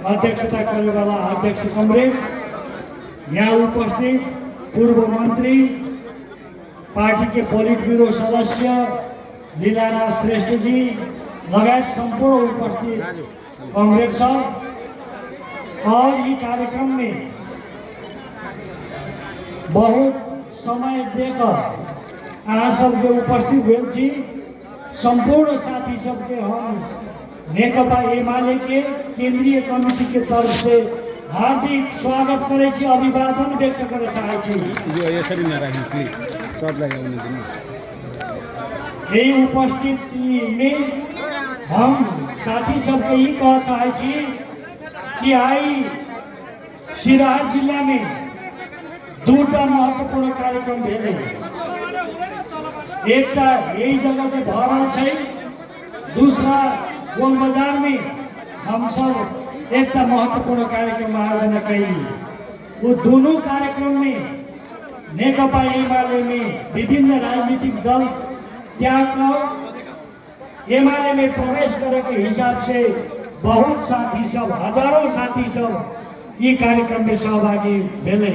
अध्यक्षता करने वाला अध्यक्ष कमरेड, यहाँ उपस्थित पूर्व मंत्री, पार्टी के पोलिट ब्यूरो सदस्य लीलानाथ श्रेष्ठ जी लगायत संपूर्ण उपस्थित कमरेड साहब और ये कार्यक्रम में बहुत समय देकर अहाँ सब जो उपस्थित भेल छी संपूर्ण साथी सबके हम नेकपा एमाले के केंद्रीय कमिटी के तरफ से हार्दिक स्वागत करे छी, अभिवादन व्यक्त करे चाहे छी। यही उपस्थिति में हम साथी सबके ही कह चाहे छी कि आई सिराहा जिला में दूटा महत्वपूर्ण कार्यक्रम भेले। एक यही जगह से भरल है, दूसरा गोल बाजार में हम सब एक महत्वपूर्ण कार्यक्रम आयोजना कैली। वो दोनों कार्यक्रम में नेकपा एमाले में विभिन्न राजनीतिक दल त्याग कर एमाले में प्रवेश करे के हिसाब से बहुत साथी सब, हजारों साथी सब ये कार्यक्रम में सहभागी भेले।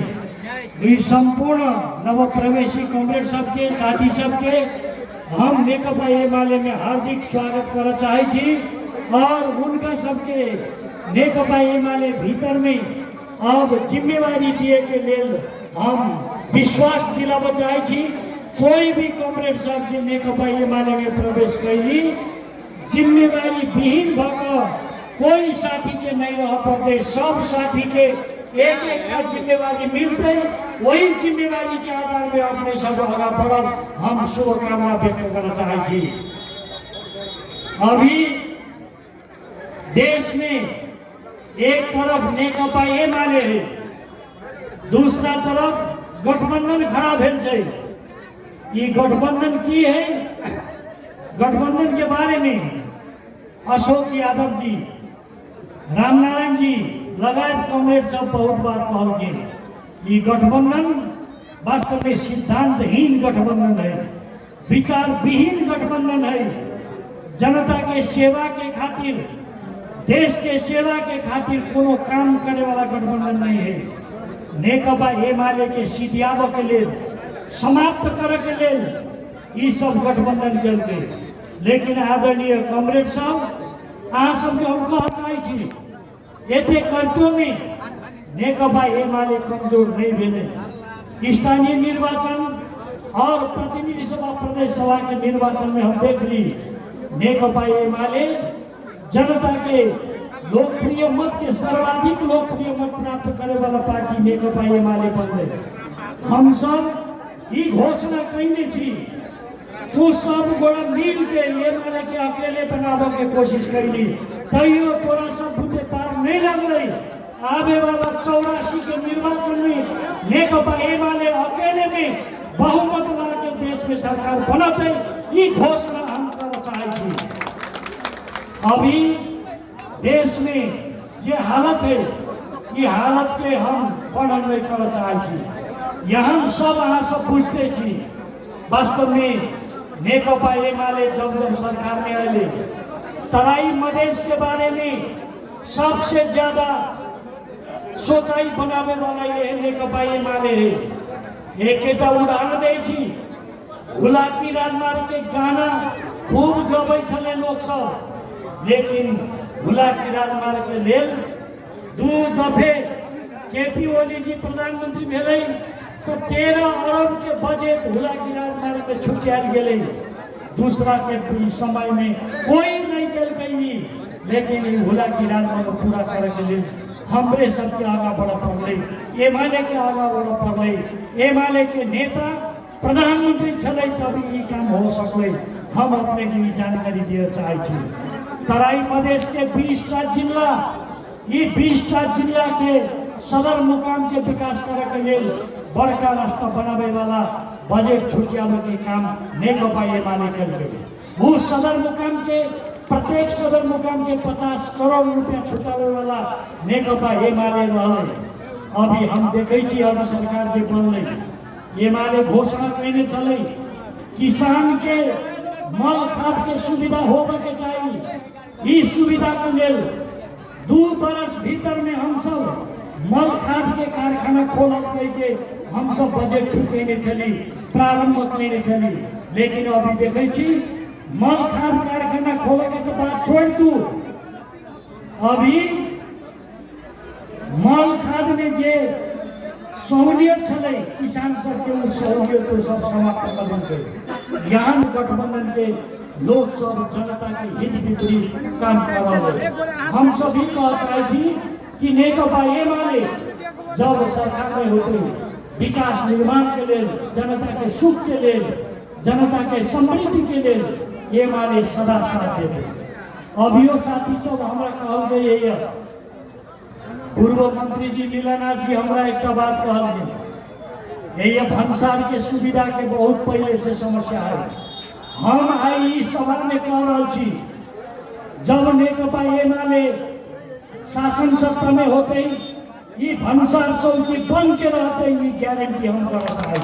ये संपूर्ण नवप्रवेशी कॉमरेड सबके, साथी सबके हम नेकपा एमाले में हार्दिक स्वागत कर चाहे छी और उनका सबके नेकपा एमाले भीतर में अब जिम्मेवारी दिए के लेल हम विश्वास दिलाव चाहे छी। कोई भी कॉमरेड सब जो नेकपा एमाले में प्रवेश कैली जिम्मेवारी विहीन भकर कोई साथी के नहीं रह पड़ते, सब साथी के एक का जिम्मेवारी मिलते, वही जिम्मेवारी के आधार में अपने सब आगा बढ़ब हम शुभकामना व्यक्त करना चाहे छी। अभी देश में एक तरफ नेकपा एमाले है, दूसरा तरफ गठबंधन खड़ा भेल छै। ये गठबंधन की है? गठबंधन के बारे में अशोक यादव जी, रामनारायण जी लगायत कॉमरेड सब बहुत बार कहल। ये गठबंधन वास्तव में सिद्धांतहीन गठबंधन है, विचार विहीन गठबंधन है। जनता के सेवा के खातिर, देश के सेवा के खातिर कोनो काम करे वाला गठबंधन नहीं है। नेकपा एमाले के सिद्धियाब के लिए, समाप्त करे के लिए ये सब गठबंधन चलते। लेकिन आदरणीय कॉमरेड साहब अहाँ सबके हम कह चाहे छी एते कर्तव्य में नेकपा एमाले कमजोर नहीं भेले। स्थानीय निर्वाचन और प्रतिनिधि सभा, प्रदेश सभा के निर्वाचन में हम देख ली नेकपा एमाले जनता के लोकप्रिय मत के सर्वाधिक लोकप्रिय मत प्राप्त करे वाला पार्टी नेकपा एमाले बनले। हम सब ये घोषणा कैले छी तू सब गोड़ा मिल के एमाले के अकेले बनावे के कोशिश कैली, तैयो तोरा सब बुते पार नहीं लगले। आवे वाला 84 के निर्वाचन में नेकपा एमाले अकेले में बहुमत ला के देश में सरकार बनते, ये घोषणा हम कर चाहे छी। अभी देश में जे हालत है, ये हालत के हम वर्णन नहीं कर चाहे छी। यहाँ सब अहाँ सब बुझते छी वास्तव में नेकपा एमाले जब जब सरकार में आए तराई मधेश के बारे में सबसे ज्यादा सोचाई बनावे वाला ये नेकपा एमाले है। एक उदाहरण दे छी, हुलाकी राजमार्ग के गाना खूब गबै छले लोग सब, लेकिन हुलाकी राजमार्ग के लेल दू दफे केपी ओली जी प्रधानमंत्री भेले तो 13 अरब के बजट हुलाकी राजमार्ग में छुट्याल गेले। दूसरा के समय में कोई नहीं कल गई, लेकिन हुलाकी राजमार्ग पूरा करे के लिए हमरे सबके आगा बढ़ पड़े, एमाले के आगा बढ़ पड़े। एमाले के नेता प्रधानमंत्री छले तभी ये काम हो सकले। हम अपने की जानकारी दिए चाहे छी तराई मधेश के 20टा जिला, ये 20टा जिला के सदर मुकाम के विकास करे के लिए बड़का रास्ता बनावे वाला बजट छुटियावे के काम नेकपा एमाले कर। वो सदर मुकाम के प्रत्येक सदर मुकाम के 50 करोड़ रुपया छुटावे वाला नेकपा एमाले रहले। अभी हम देखे छी अब सरकार जे बनले एमाले घोषणा कैने चले किसान के मल खाद के सुविधा होबे के चाहिए। इस सुविधा के लिए 2 बरस भीतर में हम सब मल खाद के कारखाना खोलब के हम सब बजट छुटेने चली, प्रारंभ करने चली। लेकिन अभी देखे छी मल खाद कारखाना खोले के तो बात छोड़ दू, अभी मल खाद में जे सहूलियत चले किसान सबके वो सहूलियत तो सब समाप्त कर देंगे। यहाँ गठबंधन के लोग सब जनता के हित विपरीत काम कर। हम सभी कह चाहे कि नेकपा एमाले जब सरकार में होते विकास निर्माण के लिए, जनता के सुख के लिए, जनता के समृद्धि के लिए एमाले सदा साथ देते। अभियो साथी सब हमरा कहल गई है, पूर्व मंत्री जी लीलानाथ जी हमरा एक बात कहल गई, ये भंसार के सुविधा के बहुत पहले से समस्या है। हम आई इस सभा में कह रहा छी, जब नेकपा एमाले शासन सत्ता में होते ये भंसार चौकी बन के रहते, ये गारंटी हम कर चाहे।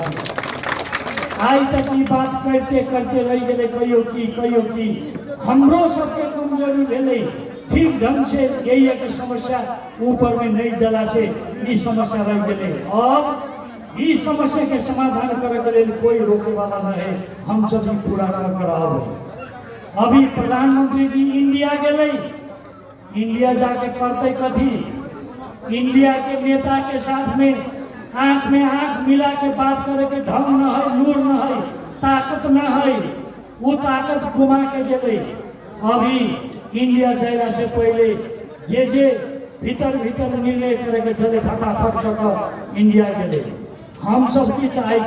आज तक ये बात करते करते रह गए, कहियो की हमरो सबके कमजोरी भेले, ठीक ढंग से यही है कि समस्या ऊपर में नहीं जला से ये समस्या रह गए। अब इस समस्या के समाधान करे के लिए कोई रोके वाला न है, हम सभी पूरा कर कराओ। अभी प्रधानमंत्री जी इंडिया गए, इंडिया जाके करते कथी, इंडिया के नेता के साथ में आंख मिला के बात करे के ढंग न है, लूर न है, ताकत न है, वो ताकत घुमा के गए। अभी इंडिया जाने से पहले जे भीतर निर्णय करे के चले फटाफट कर इंडिया गए। हम सब की चाहे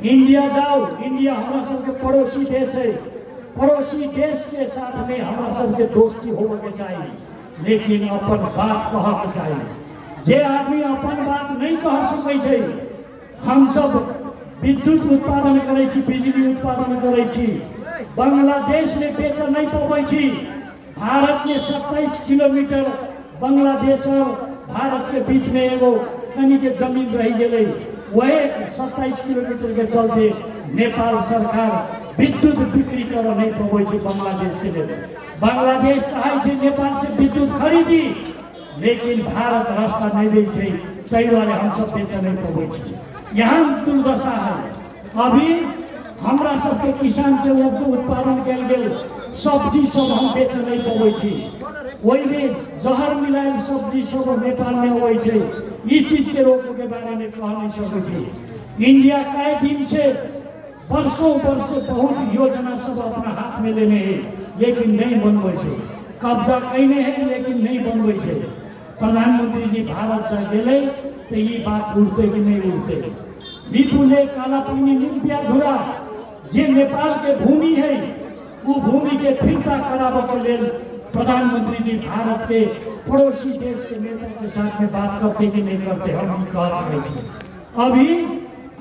इंडिया जाओ, इंडिया हमारा सबके पड़ोसी देश है, पड़ोसी देश के साथ में हमारा सबके दोस्ती होवे के चाहिए, लेकिन अपन बात कह के चाहिए। जे आदमी अपन बात नहीं कह सकै छै, हम सब विद्युत उत्पादन करे छी, बिजली उत्पादन करे छी, बांग्लादेश में बेच नहीं पाबै छी। भारत में 27 किलोमीटर बांग्लादेश और भारत के बीच में एगो कनी के जमीन रह गए, वही 27 किलोमीटर के चलते नेपाल सरकार विद्युत बिक्री कर नहीं पाबै छै बांग्लादेश के लिए। बांग्लादेश चाहे छै नेपाल से विद्युत खरीदी, लेकिन भारत रास्ता नहीं दे छै, तै दुआरे हम सब बेच नहीं पाबै छी। यहाँ दुर्दशा है। अभी हमरा सबके किसान के उत्पादन कल गेल सब्जी सब हम बेच नहीं पाबै छी, वही में जहर मिलायल सब्जी सब नेपाल में अबै छै। ये चीज के रोक के बारे में कह नहीं सकै छी। इंडिया कई दिन से वर्षों वर्ष बहुत योजना सब अपना हाथ में लेने है, लेकिन नहीं बनबै छै। कब्जा कैने है लेकिन नहीं बनबै छै। प्रधानमंत्री जी भारत जा गेले तो ये बात उड़ते कि नहीं उड़ते। विपुले काला पानी निर्भया धुरा जे नेपाल के भूमि है, वो भूमि के फिरता कराबे के लिए प्रधानमंत्री जी भारत के पड़ोसी देश के नेता के साथ में बात करते कि नहीं करते, हम कह चाहे। अभी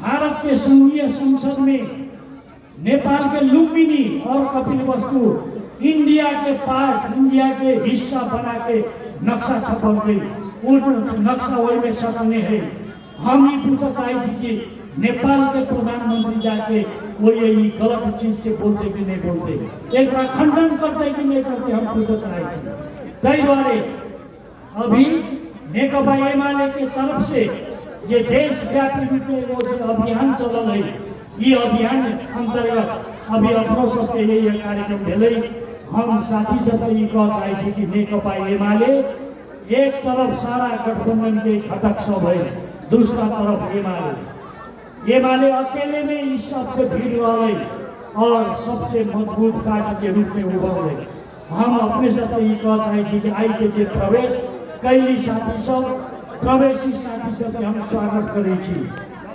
भारत के संघीय संसद में नेपाल के लुम्बिनी और कपिलवस्तु इंडिया के पार्ट, इंडिया के हिस्सा बना के नक्शा छपल गई, वो नक्शा वही में सकने है। हम ये पूछना चाहे कि नेपाल के प्रधानमंत्री जाके वो ये गलत चीज के बोलते कि नहीं बोलते, एक बार खंडन करते कि नहीं करते, हम पूछना चाहे। तै द्वारे अभी नेकपा एमाले के तरफ से जे देशव्यापी रूप में अभियान चलल है, ये अभियान अंतर्गत अभी अपनों सबके यही कार्यक्रम भेलै। हम साथी सब ये कह चाहे कि नेकपा एमाले एक तरफ सारा गठबंधन के घटक सब है, दूसरा तरफ एमाले अकेले में इस सबसे भीड़ वाले और सबसे मजबूत पार्टी के रूप में उभर है। हम अपने साथ ये कह चाहे कि आई के जे प्रवेश कैली साथी सब, प्रवेशी साथी सब हम स्वागत करे छी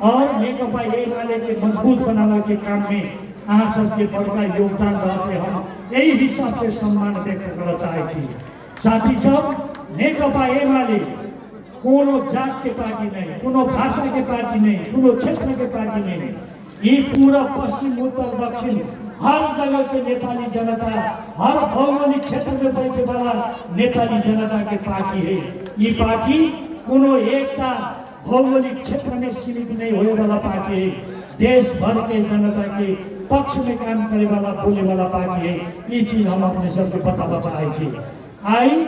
और नेकपा एमाले के मजबूत बनाने के काम में अहाँ सबके बड़का योगदान रहते, हम यही हिसाब से सम्मान व्यक्त करना चाहे छी। साथी सब नेकपा एमाले कोनो जात के पार्टी नहीं, कोनो भाषा के पार्टी नहीं, कोनो क्षेत्र के पार्टी नहीं, ये पूरा पश्चिम उत्तर दक्षिण हर जगह के नेपाली जनता, हर भौगोलिक क्षेत्र में बैठे वाला नेपाली जनता के पार्टी है। ये पार्टी कोनो एकता भौगोलिक क्षेत्र में सीमित नहीं होने वाला पार्टी है, देश भर के जनता के पक्ष में काम करे वाला, बोले वाला पार्टी है। ये चीज हम अपने सबके पता बचाए छी। आई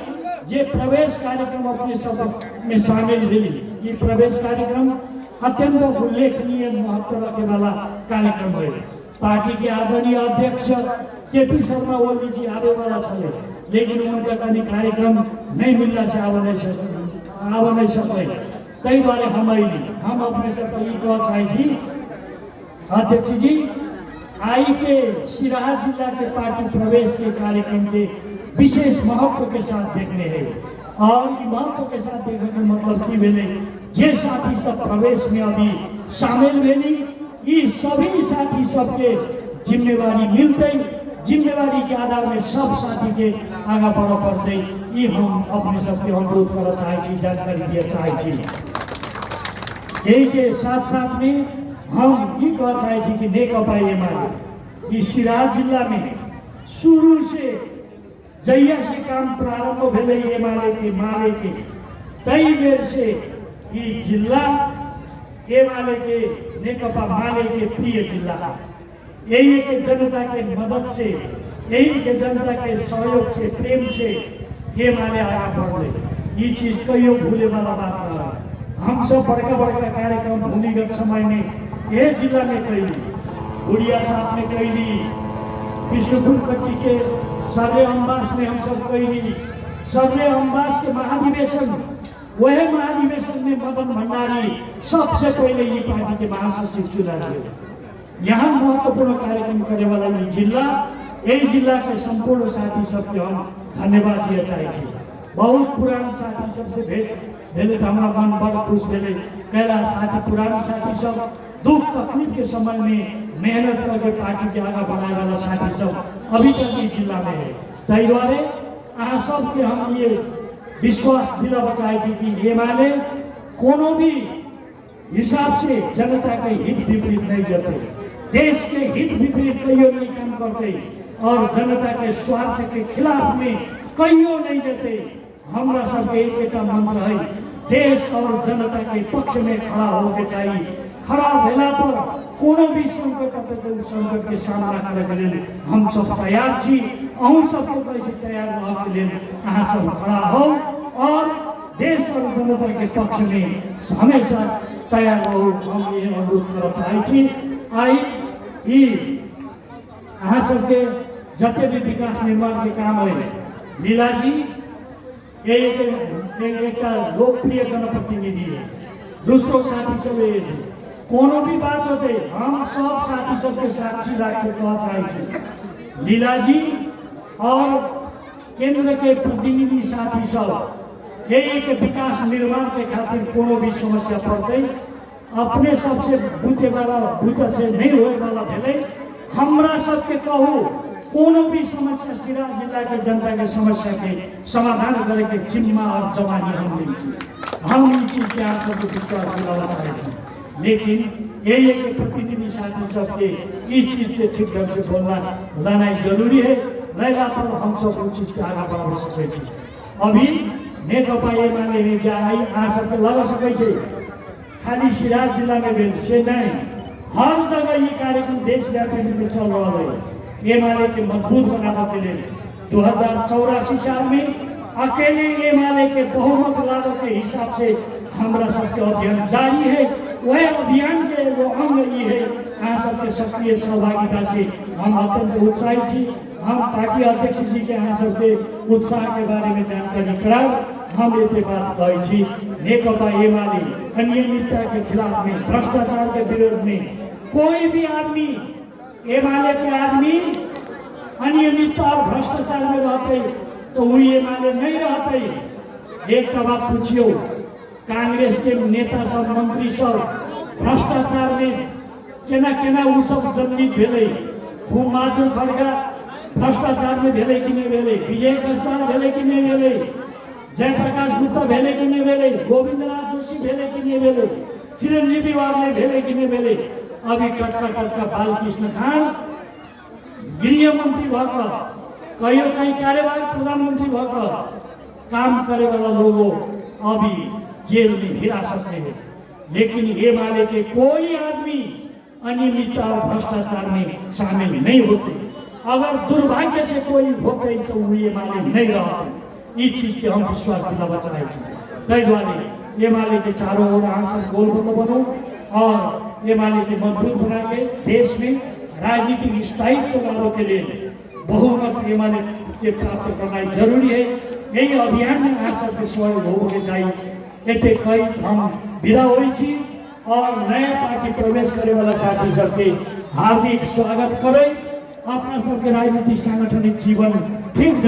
जे प्रवेश कार्यक्रम अपने सब में शामिल भेली, ये प्रवेश कार्यक्रम अत्यंत उल्लेखनीय महत्व रखे वाला कार्यक्रम है। पार्टी के आदरणीय अध्यक्ष केपी शर्मा ओली जी आवे वाला छले, लेकिन उनका कहीं कार्यक्रम नहीं मिलना से आव नहीं सके। तई द्वारे हम अपने सब कह चाहे अध्यक्ष जी आई के सिराहा जिला के पार्टी प्रवेश के कार्यक्रम के विशेष महत्व के साथ देखने हैं। और महत्व के साथ देखने का मतलब की भेले जे साथी सब प्रवेश में अभी शामिल भेली, ये सभी साथी सबके जिम्मेवारी मिलते, जिम्मेवारी के आधार में सब साथी के आगे बढ़ पड़ते। ये हम अपने सबके अनुरोध कर चाहे, जानकारी दिया चाहे। यही के साथ साथ में हम ये कह चाहे कि नेकपा एमाले सिराहा जिला में शुरू से जहिया से काम प्रारंभ भेले एमाले के माले के तई बेर से ये जिला एमाले के नेकपा माले के प्रिय जिला, यही के जनता के मदद से, यही के जनता के सहयोग से, प्रेम से एमाले आगे बढ़ रहे। ये चीज कहियो भूले वाला बात रहा। हम सब बड़का कार्यक्रम भूमिगत समय में ये जिला में कैली, बुढ़िया छाप में कैली, विष्णुपुर कट्टी के सर्वे अम्बास में हम सब कैली। सर्वे अम्बास के महाधिवेशन, वह महाधिवेशन में मदन भंडारी सबसे पहले ये पार्टी के महासचिव चुना गए। यहाँ महत्वपूर्ण कार्यक्रम करने वाला ये जिला, यही जिला के संपूर्ण साथी सबके हम धन्यवाद दिया चाहे। बहुत पुरान साथी सबसे भेंट भेले तो हमारा मन बड़ खुश भेले। कहला साथी पुराने साथी सब दुख तकलीफ के समय में मेहनत करके पार्टी के आगे बढ़ाए वाला साथी सब अभी तक ये जिला में है। तई द्वारे अहाँ सबके हम ये विश्वास दिला बचाए कि एमाले कोनो भी हिसाब से जनता के हित विपरीत नहीं जते, देश के हित विपरीत कहियो नहीं काम करते और जनता के स्वार्थ के खिलाफ में कहियो नहीं जते। हमरा सबके एक मंत्र है, देश और जनता के पक्ष में खड़ा होके चाहिए। खड़ा भेला पर कोनो भी संकट आते तो उस संकट के सामना करे के लिए हम सब तैयार छी। अहूँ सबको कैसे तैयार रह के लिए अहाँ सब खड़ा हो और देश और जनता के पक्ष में हमेशा तैयार रहो। हम ये अनुरोध कर चाहे। आई अहाँ सबके जते भी विकास निर्माण के काम है, लीला जी एक लोकप्रिय जनप्रतिनिधि है, दूसरों साथी सब कोनो भी बात होते हम सब साथी सबके साक्षी रख के कह चाहे। लीला जी और केंद्र के प्रतिनिधि साथी सब यही के विकास निर्माण के खातिर कोनो भी समस्या पड़ते अपने सबसे बुझे वाला बुझ से नहीं होए वाला भेले। हमरा सबके कहू कोनो भी समस्या सिराहा जिला के जनता के समस्या के समाधान करे के जिम्मा और जवानी हम नहीं छी। हम ये चीज के आप सबको विश्वास दिलाना चाहे। लेकिन ये के प्रतिनिधि साथी सबके ये चीज के ठीक ढंग से लाना जरूरी है। लैला पर हम सब उस चीज के आगे बढ़ा सके। अभी नेकपा एमाले में जाई आ सबके लग सके खाली सिराहा जिला में भेल से नहीं, हर जगह ये कार्यक्रम देशव्यापी रूप में चल रहा है। एमाले के मजबूत बनाने के लिए 2084 साल में अकेले एमाले के बहुमत लाभ के हिसाब से हमारा सबके अभियान जारी है। वह अभियान के वो अंग ये है। यहाँ सबके सक्रिय सहभागिता से हम अत्यंत उत्साहित छी। हम पार्टी अध्यक्ष जी के यहाँ सबके उत्साह के बारे में जानकारी कराओ। हम ये बात कही नेकपा एमाले अनियमितता के खिलाफ में, भ्रष्टाचार के विरोध में कोई भी आदमी एमाले के आदमी अनियमितता और भ्रष्टाचार में रहते तो वो एमाले नहीं रहते। एक बात पूछियो, कांग्रेस के नेता सब मंत्री सब भ्रष्टाचार में केना उ सब दंडित भेले। खूब माधुर खड़गा भ्रष्टाचार में भेले कि नहीं भेले, विजय कसदार भेले कि नहीं भेले, जयप्रकाश गुप्ता भेले कि नहीं भेले, गोविंदराज जोशी भेले कि नहीं भेले, चिरंजीवी वाले भेले कि नहीं भेले। अभी टटका बालकृष्ण खान गृह मंत्री भकर कहियो कहीं कार्यवाहक प्रधानमंत्री भकर काम करे वाला लोगों अभी जेल में हिरासत में है। लेकिन एमाले के कोई आदमी अनियमितता और भ्रष्टाचार में शामिल नहीं होते। अगर दुर्भाग्य से कोई होते तो वो एमाले नहीं रहते। ई चीज के हम विश्वास दिलावा चाहे ताहि दुआरे एमाले के चारों ओर अहाँ सब गोलबंद बनू और एमाले के मजबूत बना के देश में राजनीतिक स्थायित्व लाने के लिए बहुमत एमाले के प्राप्त करना जरूरी है। यही अभियान में अहाँ सबके सहयोग होके चाहिए। एते कई हम विदा होइ छी और नया पार्टी प्रवेश करे वाला साथी सबके हार्दिक स्वागत करे। अपना सबके राजनीतिक सांगठनिक जीवन ठीक